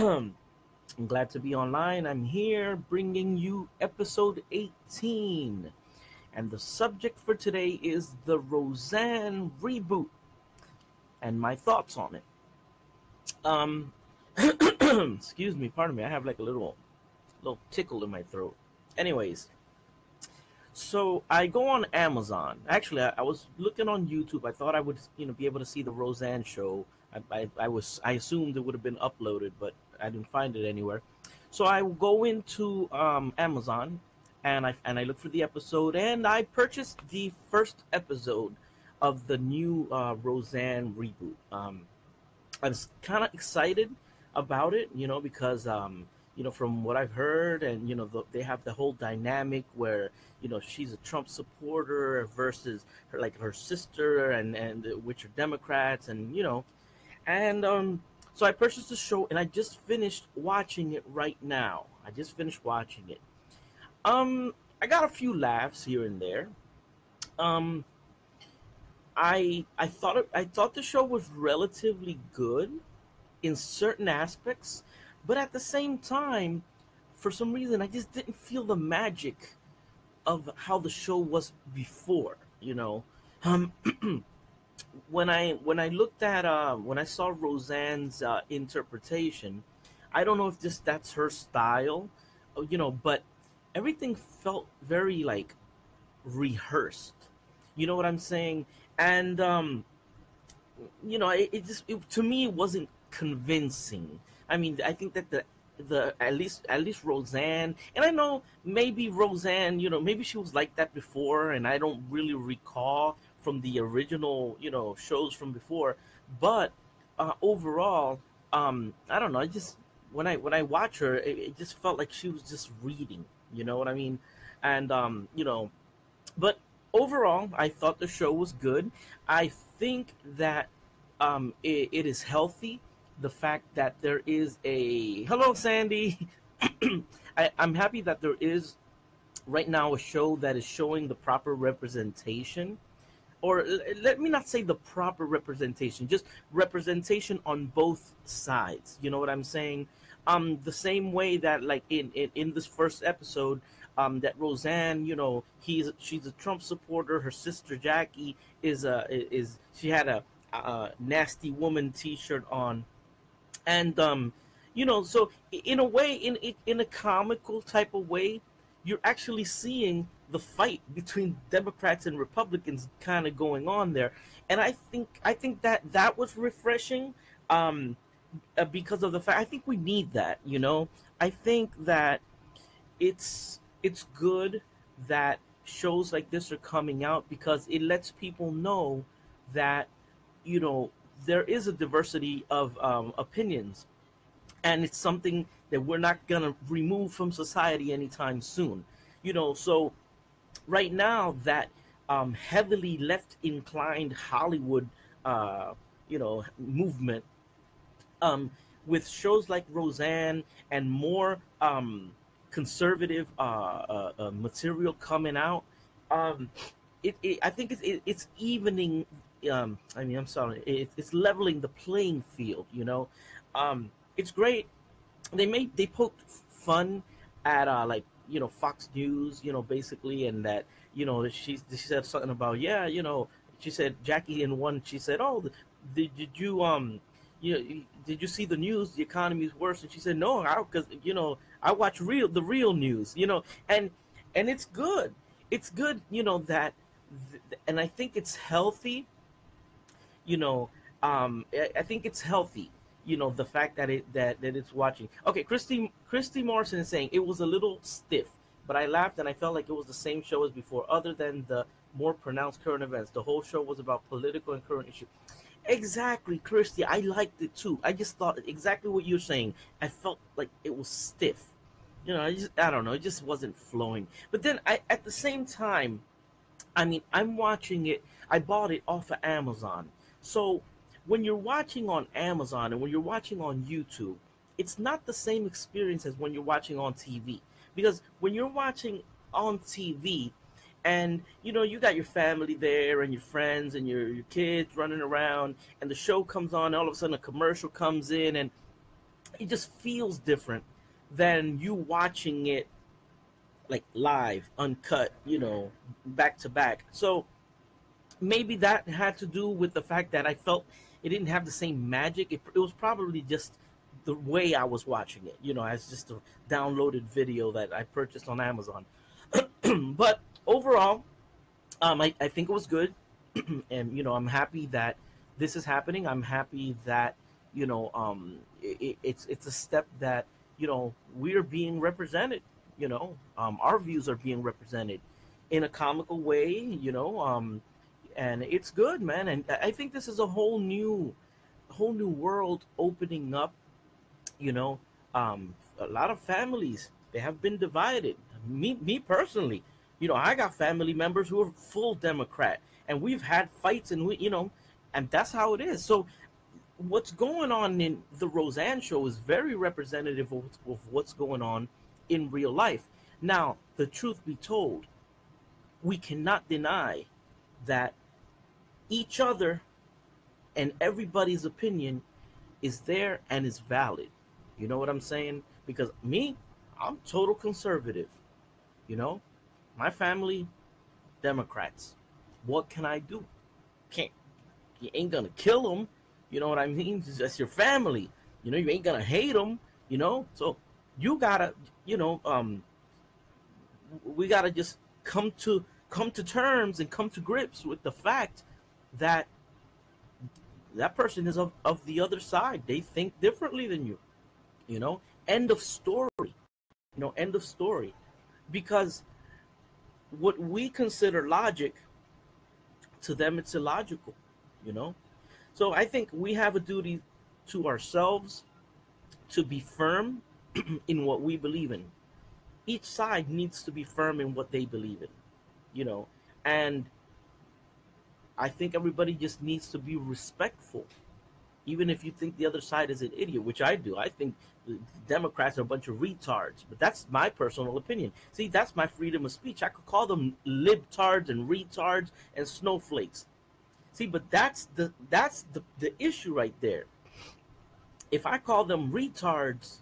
I'm glad to be online. I'm here bringing you episode 18. And the subject for today is the Roseanne reboot and my thoughts on it. Um, excuse me, pardon me. I have like a little tickle in my throat. Anyways, so I go on Amazon. Actually, I was looking on YouTube. I thought I would, be able to see the Roseanne show. I assumed it would have been uploaded, but I didn't find it anywhere. So I go into Amazon, and I look for the episode, and I purchased the first episode of the new Roseanne reboot. I was kind of excited about it, because from what I've heard, and they have the whole dynamic where she's a Trump supporter versus her sister, and which are Democrats, and so I purchased the show, and I just finished watching it right now. I just finished watching it. I got a few laughs here and there. Um, I thought the show was relatively good in certain aspects, but at the same time, for some reason, I just didn't feel the magic of how the show was before. Um, when I looked at when I saw Roseanne's interpretation, I don't know if just that's her style, but everything felt very like rehearsed. You know what I'm saying? And to me it wasn't convincing. I mean, I think that the at least Roseanne, and I know maybe Roseanne, maybe she was like that before, and I don't really recall from the original, shows from before, but overall, I don't know. I just when I watch her, it just felt like she was just reading. You know what I mean? And but overall, I thought the show was good. I think that it is healthy. The fact that there is a hello, Sandy. I'm happy that there is right now a show that is showing the proper representation, or let me not say the proper representation, just representation on both sides. You know what I'm saying? The same way that, like, in this first episode, that Roseanne, she's a Trump supporter. Her sister Jackie is she had a nasty woman T-shirt on, and so in a way, in a comical type of way, you're actually seeing the fight between Democrats and Republicans kind of going on there, and I think that that was refreshing, because of the fact, I think we need that. I think that it's good that shows like this are coming out, because it lets people know that you know there is a diversity of opinions, and it's something that we're not gonna remove from society anytime soon. So right now, that heavily left inclined Hollywood movement, um, with shows like Roseanne and more conservative material coming out, um, I think it's evening. I mean, I'm sorry, it's leveling the playing field. It's great. They poked fun at Fox News, basically, and that she said something about, yeah, she said Jackie in one, she said, oh, did you did you see the news, the economy is worse, and she said, no, because I watch the real news, and it's good that and I think it's healthy. you know I think it's healthy, the fact that it's watching. Okay, Christy Morrison is saying it was a little stiff, but I laughed and I felt like it was the same show as before, other than the more pronounced current events. The whole show was about political and current issues. Exactly, Christy, I liked it too. I just thought exactly what you're saying. I felt like it was stiff. I don't know, it just wasn't flowing. But then, at the same time, I mean, I'm watching it. I bought it off of Amazon. So when you're watching on Amazon and when you're watching on YouTube, it's not the same experience as when you're watching on TV. Because when you're watching on TV, and you got your family there and your friends and your kids running around, and the show comes on, and all of a sudden a commercial comes in, and it just feels different than you watching it like live, uncut, back to back. So maybe that had to do with the fact that I felt it didn't have the same magic. It was probably just the way I was watching it, as just a downloaded video that I purchased on Amazon. But overall, I think it was good. And I'm happy that this is happening. I'm happy that it's a step that we're being represented. Our views are being represented in a comical way. And it's good, man. And I think this is a whole new world opening up. You know, a lot of families, they have been divided. Me personally, I got family members who are full Democrat, and we've had fights, and and that's how it is. So what's going on in the Roseanne show is very representative of what's going on in real life. Now, the truth be told, we cannot deny that each other and everybody's opinion is there and is valid. You know what I'm saying? Because me, I'm total conservative. You know, my family, Democrats. What can I do? Can't You ain't gonna kill them. You know what I mean? It's just your family. You ain't gonna hate them. So you gotta, you know, we gotta just come to terms and come to grips with the fact that that person is of the other side. They think differently than you. You know, end of story. End of story. Because what we consider logic, to them it's illogical. You know, so I think we have a duty to ourselves to be firm in what we believe in. Each side needs to be firm in what they believe in. You know, and I think everybody just needs to be respectful, even if you think the other side is an idiot, which I do. I think the Democrats are a bunch of retards, but that's my personal opinion. See, that's my freedom of speech. I could call them libtards and retards and snowflakes. See, but that's the issue right there. If I call them retards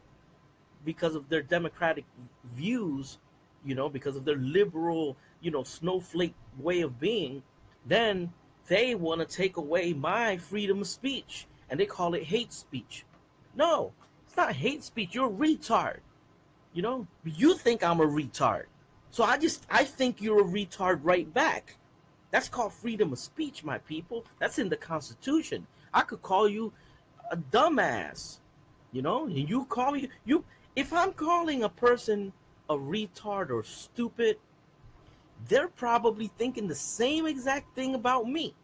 because of their democratic views, because of their liberal, snowflake way of being, then they want to take away my freedom of speech and they call it hate speech. No, it's not hate speech. You're a retard. You think I'm a retard. So I think you're a retard right back. That's called freedom of speech, my people. That's in the Constitution. I could call you a dumbass, and you call me you. If I'm calling a person a retard or stupid, they're probably thinking the same exact thing about me.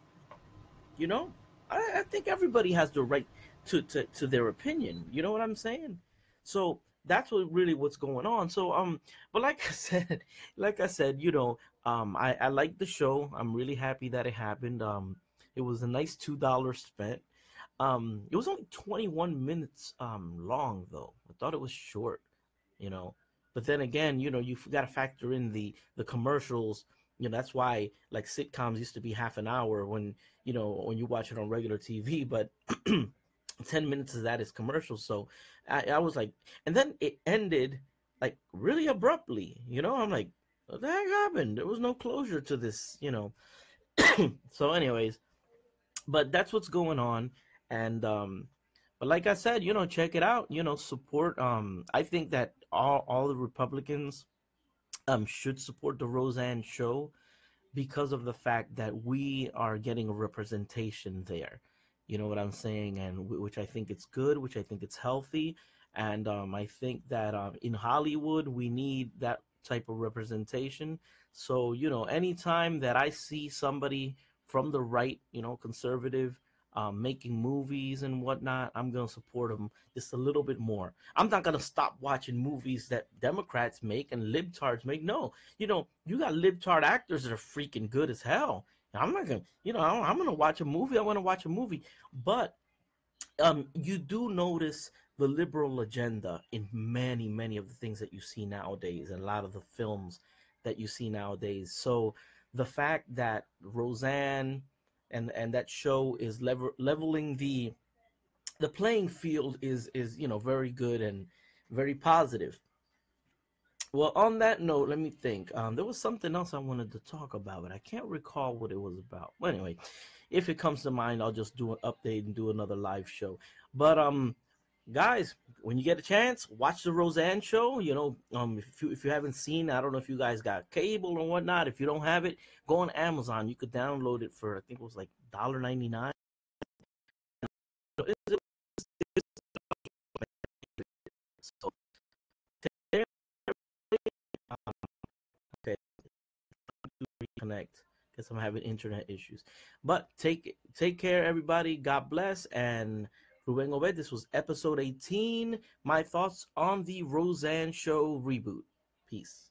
You know, I think everybody has the right to their opinion. You know what I'm saying? So that's what's going on. So but like I said, I like the show. I'm really happy that it happened. It was a nice $2 spent. It was only 21 minutes long though. I thought it was short, you know. But then again, you got to factor in the commercials. That's why like sitcoms used to be half an hour when you watch it on regular TV, but 10 minutes of that is commercials. So I was like, and then it ended like really abruptly. I'm like, what the heck happened? There was no closure to this. So, anyways, but that's what's going on. And but like I said, check it out. Support. I think that all the Republicans should support the Roseanne show because of the fact that we are getting a representation there. You know what I'm saying? And which I think it's good, which I think it's healthy. And I think that in Hollywood, we need that type of representation. So, anytime that I see somebody from the right, conservative, making movies and whatnot, I'm going to support them just a little bit more. I'm not going to stop watching movies that Democrats make and libtards make. No, you got libtard actors that are freaking good as hell. I'm not going to, I'm going to watch a movie. I want to watch a movie. But you do notice the liberal agenda in many, many of the things that you see nowadays, and a lot of the films that you see nowadays. So the fact that Roseanne and that show is leveling the playing field is very good and very positive. Well, on that note, let me think. There was something else I wanted to talk about, but I can't recall what it was about. Well, anyway, if it comes to mind, I'll just do an update and do another live show. But guys, when you get a chance, watch the Roseanne show. If you haven't seen, I don't know if you guys got cable or whatnot. If you don't have it, go on Amazon. You could download it for, I think it was like $1.99. So okay, reconnect because I'm having internet issues. But take care, everybody. God bless. And Ruben Obed, this was episode 18. My thoughts on the Roseanne show reboot. Peace.